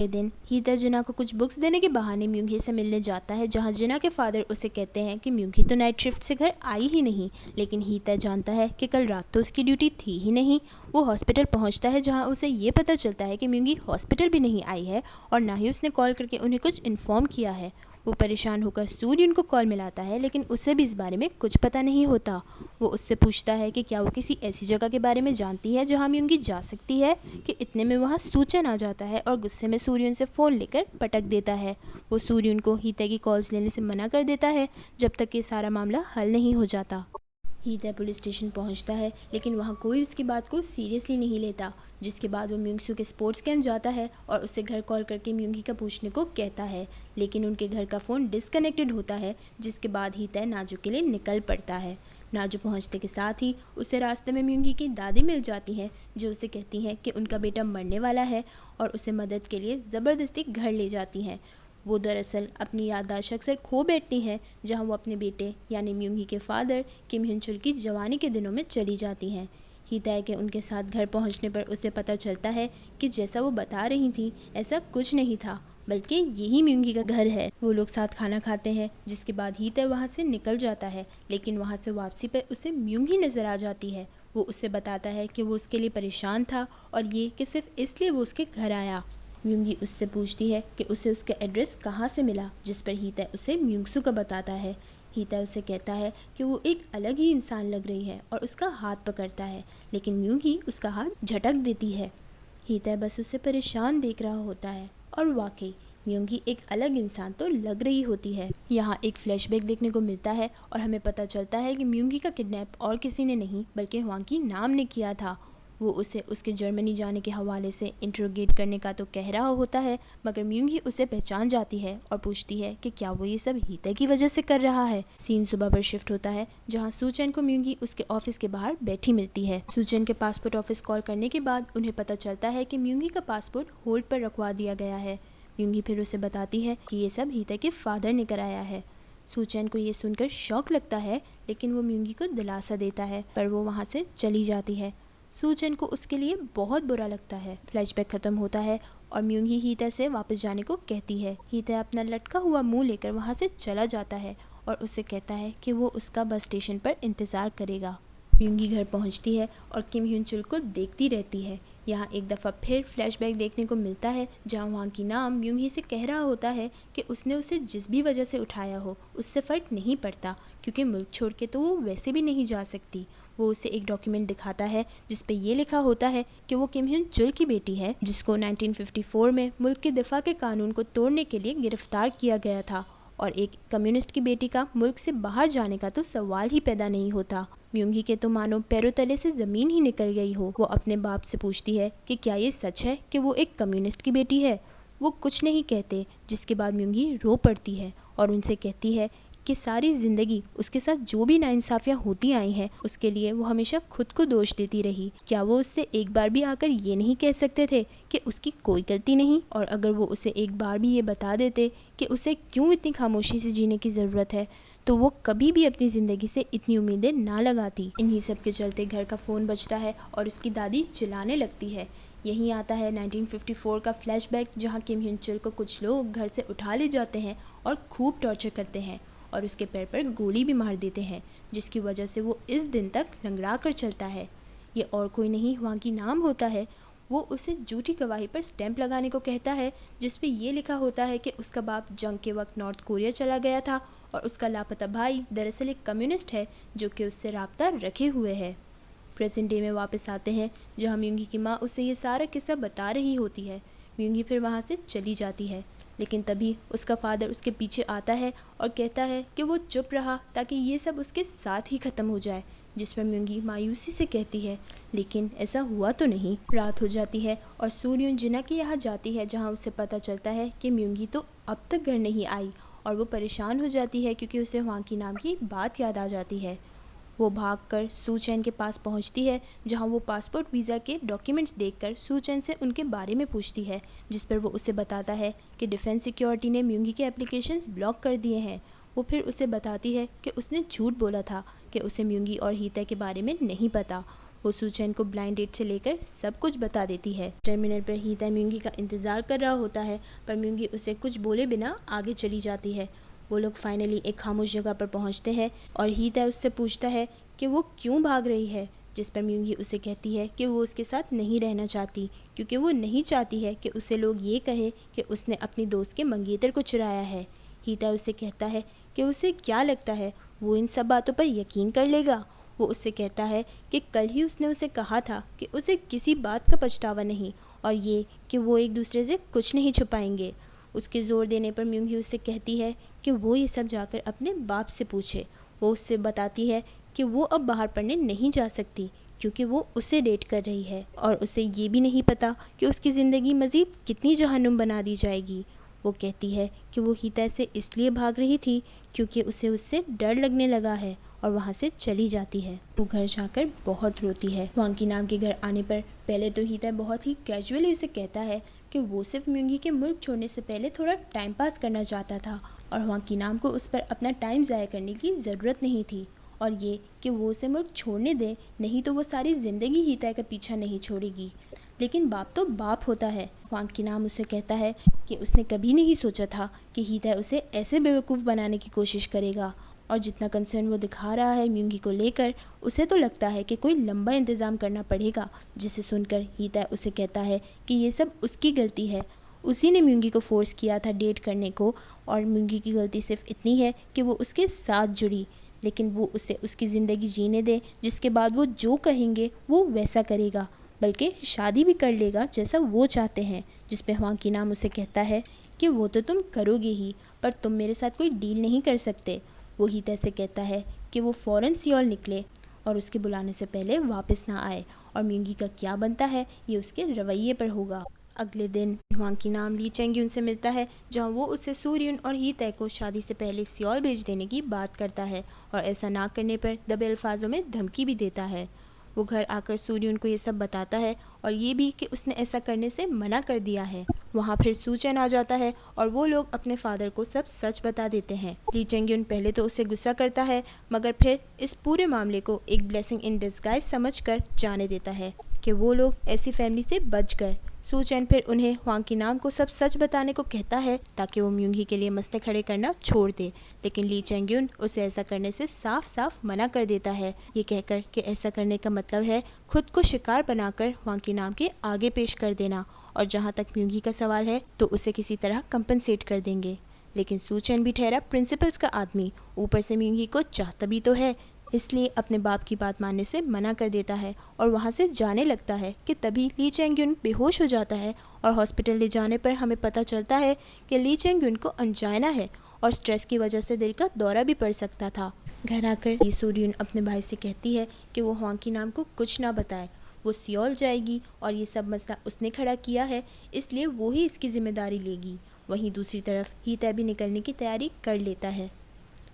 ये दिन हीता जिना को कुछ बुक्स देने के बहाने म्यूंगी से मिलने जाता है, जहां जिना के फादर उसे कहते हैं कि म्यूंगी तो नाइट शिफ्ट से घर आई ही नहीं। लेकिन हीता जानता है कि कल रात तो उसकी ड्यूटी थी ही नहीं। वो हॉस्पिटल पहुंचता है, जहां उसे ये पता चलता है कि म्यूंगी हॉस्पिटल भी नहीं आई है और ना ही उसने कॉल करके उन्हें कुछ इन्फॉर्म किया है। वो परेशान होकर सूर्य उनको कॉल मिलाता है, लेकिन उसे भी इस बारे में कुछ पता नहीं होता। वो उससे पूछता है कि क्या वो किसी ऐसी जगह के बारे में जानती है जहाँ म्यूंगी जा सकती है, कि इतने में वहाँ सूचन आ जाता है और गुस्से में सूर्य उनसे फ़ोन लेकर पटक देता है। वो सूर्य उनको हीता की कॉल्स लेने से मना कर देता है जब तक ये सारा मामला हल नहीं हो जाता। हीता पुलिस स्टेशन पहुंचता है, लेकिन वहां कोई उसकी बात को सीरियसली नहीं लेता, जिसके बाद वो म्यूंगसू के स्पोर्ट्स कैंप जाता है और उससे घर कॉल करके म्यूंगी का पूछने को कहता है। लेकिन उनके घर का फ़ोन डिसकनेक्टेड होता है, जिसके बाद हीता नाजू के लिए निकल पड़ता है। नाजू पहुंचने के साथ ही उसे रास्ते में म्यूंगी की दादी मिल जाती हैं, जो उसे कहती हैं कि उनका बेटा मरने वाला है और उसे मदद के लिए ज़बरदस्ती घर ले जाती हैं। वो दरअसल अपनी याददाश्त अक्सर खो बैठती हैं, जहां वो अपने बेटे यानी म्यूंगी के फादर किम हिन चुल की जवानी के दिनों में चली जाती हैं। हीता के उनके साथ घर पहुंचने पर उसे पता चलता है कि जैसा वो बता रही थी ऐसा कुछ नहीं था, बल्कि यही म्यूंगी का घर है। वो लोग साथ खाना खाते हैं, जिसके बाद हीता वहाँ से निकल जाता है, लेकिन वहाँ से वापसी पर उसे म्यूंगी नज़र आ जाती है। वो उसे बताता है कि वो उसके लिए परेशान था और ये कि सिर्फ इसलिए वो उसके घर आया। म्यूंगी उससे पूछती है कि उसे उसका एड्रेस कहाँ से मिला, जिस पर हीता उसे म्यूंगसू का बताता है। हीता उसे कहता है कि वो एक अलग ही इंसान लग रही है और उसका हाथ पकड़ता है, लेकिन म्यूंगी उसका हाथ झटक देती है। हीता बस उसे परेशान देख रहा होता है और वाकई म्यूंगी एक अलग इंसान तो लग रही होती है। यहाँ एक फ्लैशबैक देखने को मिलता है और हमें पता चलता है कि म्यूंगी का किडनैप और किसी ने नहीं बल्कि हुआंगी नाम ने किया था। वो उसे उसके जर्मनी जाने के हवाले से इंटरोगेट करने का तो कह रहा होता है, मगर म्यूंगी उसे पहचान जाती है और पूछती है कि क्या वो ये सब हीता की वजह से कर रहा है। सीन सुबह पर शिफ्ट होता है, जहां सूचन को म्यूंगी उसके ऑफिस के बाहर बैठी मिलती है। सूचन के पासपोर्ट ऑफिस कॉल करने के बाद उन्हें पता चलता है कि म्यूंगी का पासपोर्ट होल्ड पर रखवा दिया गया है। म्यूंगी फिर उसे बताती है कि ये सब हीता के फादर ने कराया है। सूचन को ये सुनकर शौक लगता है, लेकिन वो म्यूंगी को दिलासा देता है, पर वो वहाँ से चली जाती है। सूचन को उसके लिए बहुत बुरा लगता है। फ्लैशबैक खत्म होता है और म्यूंगी हीता से वापस जाने को कहती है। हीता अपना लटका हुआ मुंह लेकर वहाँ से चला जाता है और उसे कहता है कि वो उसका बस स्टेशन पर इंतज़ार करेगा। म्यूंगी घर पहुँचती है और किम ह्यून चुल को देखती रहती है। यहाँ एक दफ़ा फिर फ्लैशबैक देखने को मिलता है, जहाँ वहाँ की नाम म्यूंगी से कह रहा होता है कि उसने उसे जिस भी वजह से उठाया हो उससे फ़र्क नहीं पड़ता, क्योंकि मुल्क छोड़ के तो वो वैसे भी नहीं जा सकती। वो उसे एक डॉक्यूमेंट दिखाता है जिस पे ये लिखा होता है कि वो किम ह्यून चुल की बेटी है, जिसको 1954 में मुल्क के दिफा के कानून को तोड़ने के लिए गिरफ्तार किया गया था, और एक कम्युनिस्ट की बेटी का मुल्क से बाहर जाने का तो सवाल ही पैदा नहीं होता। म्यूंगी के तो मानो पैरों तले से ज़मीन ही निकल गई हो। वो अपने बाप से पूछती है कि क्या ये सच है कि वो एक कम्युनिस्ट की बेटी है। वो कुछ नहीं कहते, जिसके बाद म्यूंगी रो पड़ती है और उनसे कहती है कि सारी ज़िंदगी उसके साथ जो भी नाइंसाफ़ियाँ होती आई हैं उसके लिए वो हमेशा खुद को दोष देती रही। क्या वो उससे एक बार भी आकर ये नहीं कह सकते थे कि उसकी कोई गलती नहीं? और अगर वो उसे एक बार भी ये बता देते कि उसे क्यों इतनी खामोशी से जीने की ज़रूरत है, तो वो कभी भी अपनी ज़िंदगी से इतनी उम्मीदें ना लगाती। इन्हीं सब के चलते घर का फ़ोन बजता है और उसकी दादी चिल्लाने लगती है। यहीं आता है 1954 का फ्लैशबैक, जहाँ किम ह्यून चुल को कुछ लोग घर से उठा ले जाते हैं और खूब टॉर्चर करते हैं और उसके पैर पर गोली भी मार देते हैं, जिसकी वजह से वो इस दिन तक लंगड़ा कर चलता है। ये और कोई नहीं वहाँ की नाम होता है। वो उसे झूठी गवाही पर स्टैंप लगाने को कहता है, जिस पे ये लिखा होता है कि उसका बाप जंग के वक्त नॉर्थ कोरिया चला गया था और उसका लापता भाई दरअसल एक कम्युनिस्ट है जो कि उससे राब्ता रखे हुए है। प्रेजेंट डे में वापस आते हैं, जहाँ म्यूंगी की माँ उसे ये सारा किस्सा बता रही होती है। म्यूंगी फिर वहाँ से चली जाती है, लेकिन तभी उसका फादर उसके पीछे आता है और कहता है कि वो चुप रहा ताकि ये सब उसके साथ ही ख़त्म हो जाए, जिस पर म्यूंगी मायूसी से कहती है, लेकिन ऐसा हुआ तो नहीं। रात हो जाती है और सूर्य जिना के यहाँ जाती है, जहाँ उसे पता चलता है कि म्यूंगी तो अब तक घर नहीं आई, और वो परेशान हो जाती है क्योंकि उसे वहाँ की नाम की बात याद आ जाती है। वो भागकर सूचैन के पास पहुंचती है, जहां वो पासपोर्ट वीज़ा के डॉक्यूमेंट्स देखकर सूचैन से उनके बारे में पूछती है, जिस पर वो उसे बताता है कि डिफेंस सिक्योरिटी ने म्यूंगी के एप्लीकेशंस ब्लॉक कर दिए हैं। वो फिर उसे बताती है कि उसने झूठ बोला था कि उसे म्यूंगी और हीता के बारे में नहीं पता। वो सूचन को ब्लाइंड डेट से लेकर सब कुछ बता देती है। टर्मिनल पर हीता म्यूंगी का इंतज़ार कर रहा होता है, पर म्यूंगी उसे कुछ बोले बिना आगे चली जाती है। वो लोग फाइनली एक खामोश जगह पर पहुंचते हैं और हीता उससे पूछता है कि वो क्यों भाग रही है, जिस पर म्यूंगी उसे कहती है कि वो उसके साथ नहीं रहना चाहती, क्योंकि वो नहीं चाहती है कि उसे लोग ये कहे कि उसने अपनी दोस्त के मंगेतर को चुराया है। हीता उसे कहता है कि उसे क्या लगता है वो इन सब बातों पर यकीन कर लेगा। वो उससे कहता है कि कल ही उसने उसे कहा था कि उसे किसी बात का पछतावा नहीं, और ये कि वो एक दूसरे से कुछ नहीं छुपाएंगे। उसके ज़ोर देने पर म्यूंगी उससे कहती है कि वो ये सब जाकर अपने बाप से पूछे। वो उससे बताती है कि वो अब बाहर पढ़ने नहीं जा सकती, क्योंकि वो उसे डेट कर रही है और उसे ये भी नहीं पता कि उसकी ज़िंदगी मज़ीद कितनी जहन्नुम बना दी जाएगी। वो कहती है कि वो हीता से इसलिए भाग रही थी क्योंकि उसे उससे डर लगने लगा है, और वहाँ से चली जाती है। वो घर जाकर बहुत रोती है। वांकी नाम के घर आने पर पहले तो हीता बहुत ही कैजुअली उसे कहता है कि वो सिर्फ म्यूंगी के मुल्क छोड़ने से पहले थोड़ा टाइम पास करना चाहता था, और वांकी नाम को उस पर अपना टाइम ज़ाया करने की ज़रूरत नहीं थी, और ये कि वो उसे मुल्क छोड़ने दे, नहीं तो वो सारी ज़िंदगी हीता का पीछा नहीं छोड़ेगी। लेकिन बाप तो बाप होता है। वांकी नाम उसे कहता है कि उसने कभी नहीं सोचा था कि हीता उसे ऐसे बेवकूफ़ बनाने की कोशिश करेगा, और जितना कंसर्न वो दिखा रहा है म्यूंगी को लेकर, उसे तो लगता है कि कोई लंबा इंतज़ाम करना पड़ेगा। जिसे सुनकर हीता उसे कहता है कि ये सब उसकी गलती है, उसी ने म्यूंगी को फोर्स किया था डेट करने को, और म्यूंगी की गलती सिर्फ इतनी है कि वो उसके साथ जुड़ी, लेकिन वो उसे उसकी ज़िंदगी जीने दे, जिसके बाद वो जो कहेंगे वो वैसा करेगा, बल्कि शादी भी कर लेगा जैसा वो चाहते हैं। जिस पे वांकी नाम उसे कहता है कि वो तो तुम करोगे ही, पर तुम मेरे साथ कोई डील नहीं कर सकते। वो हीता से कहता है कि वो फ़ौरन सियोल निकले और उसके बुलाने से पहले वापस ना आए, और म्यूंगी का क्या बनता है ये उसके रवैये पर होगा। अगले दिन वांकी नाम ली चेंग्यून से मिलता है, जहां वो उससे सूर्युन और हीता को शादी से पहले सियोल भेज देने की बात करता है, और ऐसा ना करने पर दबे अल्फाजों में धमकी भी देता है। वो घर आकर सूर्युन को ये सब बताता है, और ये भी कि उसने ऐसा करने से मना कर दिया है। वहाँ फिर सूचन आ जाता है और वो लोग अपने फादर को सब सच बता देते हैं। ली चेंग्यून पहले तो उसे गुस्सा करता है, मगर फिर इस पूरे मामले को एक ब्लेसिंग इन डिस्गाइज समझकर जाने देता है कि वो लोग ऐसी फैमिली से बच गए। सूचन फिर उन्हें वांकी नाम को सब सच बताने को कहता है ताकि वो म्यूंगी के लिए मसले खड़े करना छोड़ दे, लेकिन ली चेंग्यून उसे ऐसा करने से साफ साफ मना कर देता है, ये कहकर कि ऐसा करने का मतलब है खुद को शिकार बनाकर वांकी नाम के आगे पेश कर देना, और जहाँ तक म्यूंगी का सवाल है तो उसे किसी तरह कंपनसेट कर देंगे। लेकिन सूचन भी ठहरा प्रिंसिपल्स का आदमी, ऊपर से म्यूंगी को चाहता भी तो है, इसलिए अपने बाप की बात मानने से मना कर देता है और वहाँ से जाने लगता है कि तभी ली चेंग्यून बेहोश हो जाता है, और हॉस्पिटल ले जाने पर हमें पता चलता है कि ली चेंग्यून को अंजाइना है और स्ट्रेस की वजह से दिल का दौरा भी पड़ सकता था। घर आकर ली सूर्युन अपने भाई से कहती है कि वो वांकी नाम को कुछ ना बताए, वो सियोल जाएगी और ये सब मसला उसने खड़ा किया है, इसलिए वो ही इसकी जिम्मेदारी लेगी। वहीं दूसरी तरफ हीता भी निकलने की तैयारी कर लेता है।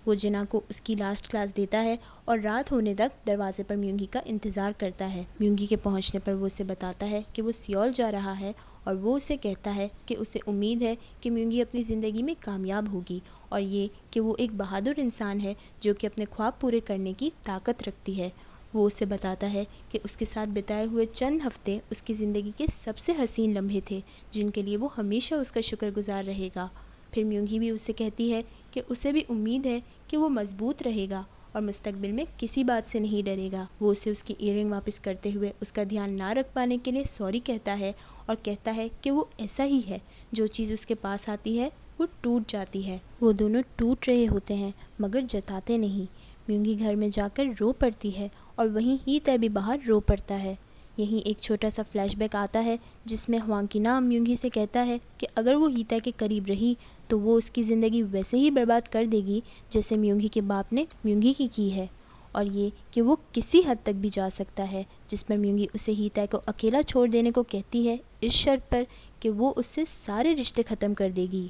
वो जिना को उसकी लास्ट क्लास देता है और रात होने तक दरवाजे पर म्यूंगी का इंतज़ार करता है। म्यूंगी के पहुंचने पर वो उसे बताता है कि वो सियोल जा रहा है, और वो उसे कहता है कि उसे उम्मीद है कि म्यूंगी अपनी ज़िंदगी में कामयाब होगी, और ये कि वो एक बहादुर इंसान है जो कि अपने ख्वाब पूरे करने की ताकत रखती है। वो उसे बताता है कि उसके साथ बिताए हुए चंद हफ्ते उसकी ज़िंदगी के सबसे हसीन लम्हे थे, जिनके लिए वो हमेशा उसका शुक्रगुजार रहेगा। फिर म्यूंगी भी उससे कहती है कि उसे भी उम्मीद है कि वो मजबूत रहेगा और मुस्तकबिल में किसी बात से नहीं डरेगा। वो उसे उसकी ईयरिंग वापस करते हुए उसका ध्यान ना रख पाने के लिए सॉरी कहता है, और कहता है कि वो ऐसा ही है, जो चीज़ उसके पास आती है वो टूट जाती है। वो दोनों टूट रहे होते हैं मगर जताते नहीं। म्यूंगी घर में जाकर रो पड़ती है, और वहीं हीता भी बाहर रो पड़ता है। यहीं एक छोटा सा फ्लैशबैक आता है जिसमें वांकी नाम म्यूंगी से कहता है कि अगर वो हीता के करीब रही तो वो उसकी ज़िंदगी वैसे ही बर्बाद कर देगी जैसे म्यूंगी के बाप ने म्यूंगी की है, और ये कि वो किसी हद तक भी जा सकता है, जिस पर म्यूंगी उसे हीता को अकेला छोड़ देने को कहती है, इस शर्त पर कि वो उससे सारे रिश्ते ख़त्म कर देगी।